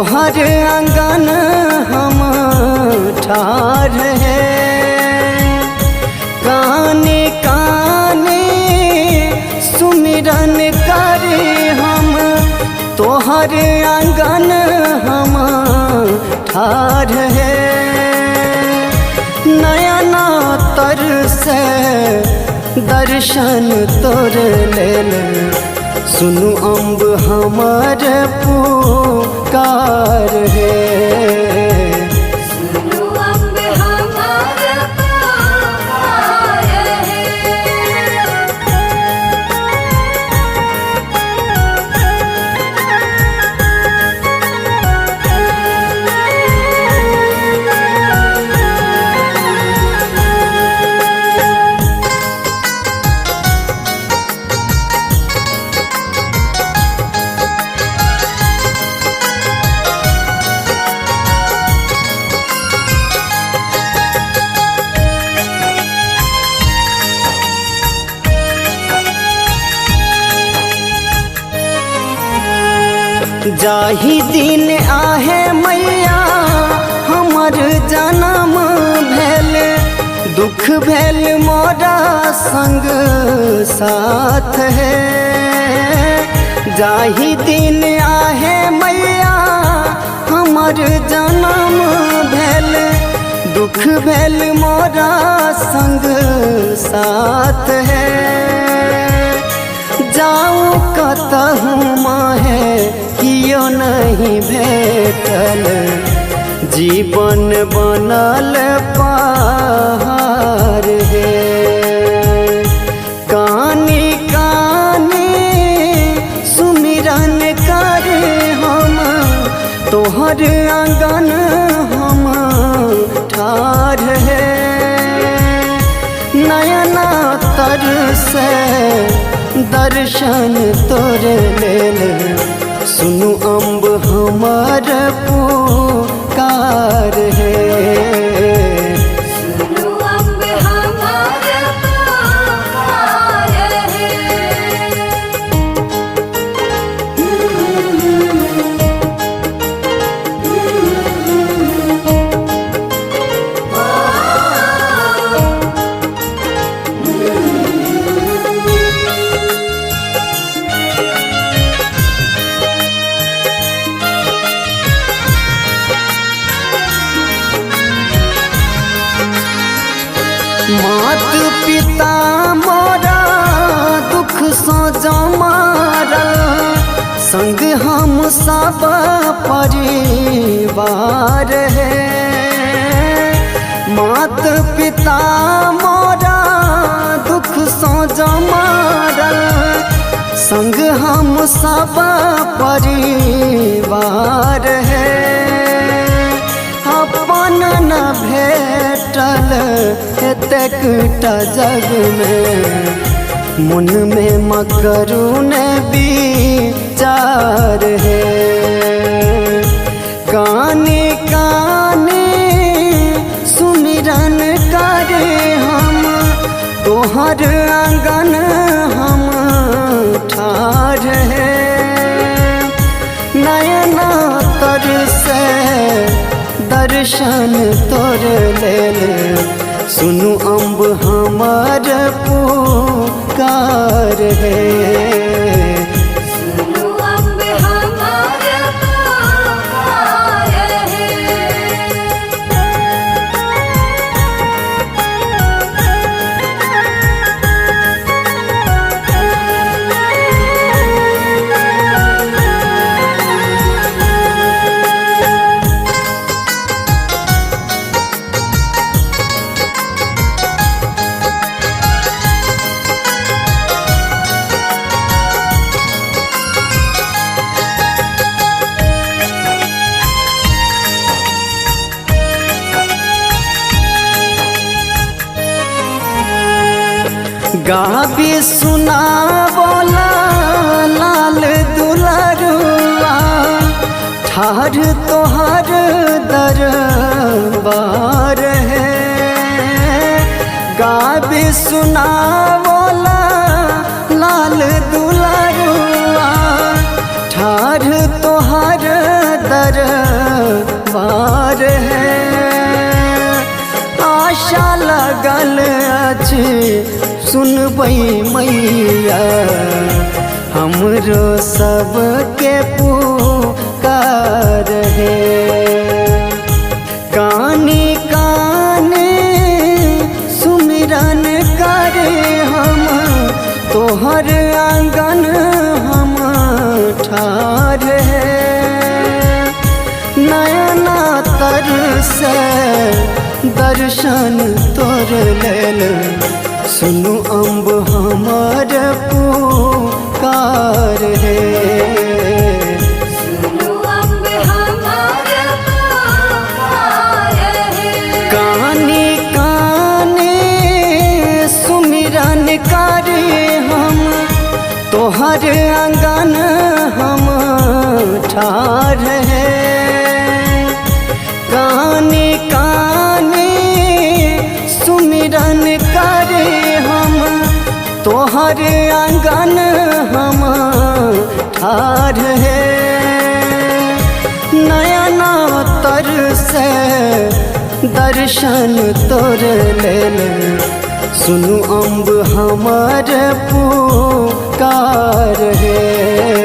तोहर आंगन हम ठार है। काने काने सुमिरन करे हम, तोहर आंगन हम ठार है। नयना तर से दर्शन तोर लेल, सुनु अम्ब हमार पुकार है। सुनु अम्ब हमार पुकार है। जाही दिन आहे मैया हमर जन्म भेल, दुख भेल मोरा संग साथ है। जाही दिन आहे मैया हमर जन्म भेल, दुख भेल मोरा संग साथ है। जाऊँ कतहूँ माहे कियो नहीं भेटल, जीवन बनल पहाड़ है। कानी कानी सुमिरन करे हम, तोहर आंगन हम ठार है। नयना तर से दर्शन तोर लेल, सुनु अम्ब हमार पुकार है। सुनु अम्ब हमार पुकार है। मात पिता मोरा दुख सो जमारल, संग हम सब परिवार है। मात पिता मोरा दुख सो जमारल, संग हम सब परिवार है। अपन न भेटल एतेकटा जग में, मन में मकरून विचार है। काने काने सुमिरन करे हम, तोहर आंगन हम ठार है। नयना तर से दर्शन तोर लेल, सुनु अम्ब हमार पुकार है। सुनु अम्ब हमार पुकार है। गाबी सुना बोला लाल दुलारुआ, ठार तोहर दरबार है। गाबी सुना बोला लाल दुलारुआ, ठार तोहर दरबार सुनबै मैया हमरो सबके पुकार है। कानी काने सुमिरन करे हम तोहर आंगन हम ठार है। नयना तर से दर्शन तोर लेल सुनु अम्ब हमार पुकार है। सुनो अम्ब हमार पुकार है। कानी काने सुमिरन करे हम तोहर आंगन हम ठार है। कानी काने सुमिरन करे हम तोहर आंगन हम ठार है। नयना तर से दर्शन तोर लेल सुनु अम्ब हमार पुकार है।